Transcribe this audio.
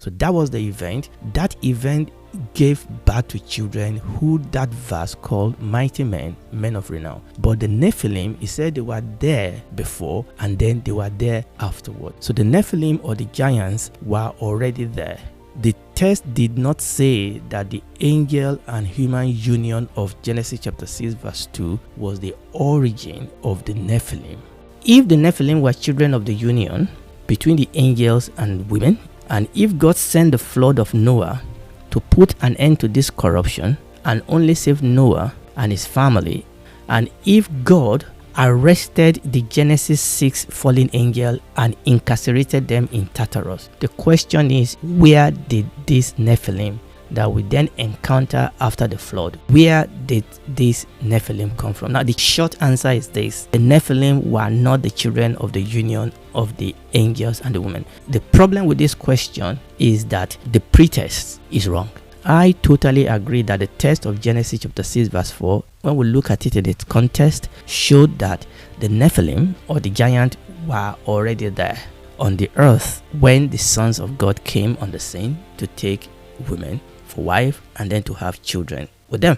So that was the event. That event gave birth to children who that verse called mighty men, men of renown. But the Nephilim, he said they were there before and then they were there afterward. So the Nephilim or the giants were already there. The text did not say that the angel and human union of Genesis chapter 6 verse 2 was the origin of the Nephilim. If the Nephilim were children of the union between the angels and women, and if God sent the flood of Noah to put an end to this corruption and only save Noah and his family, and if God arrested the Genesis 6 fallen angel and incarcerated them in Tartarus, the question is, where did this Nephilim that we then encounter after the flood, where did this Nephilim come from? Now the short answer is this: the Nephilim were not the children of the union of the angels and the women. The problem with this question is that the pretext is wrong. I totally agree that the text of Genesis chapter 6 verse 4, when we look at it in its context, showed that the Nephilim or the giant were already there on the earth when the sons of God came on the scene to take women for wife and then to have children with them.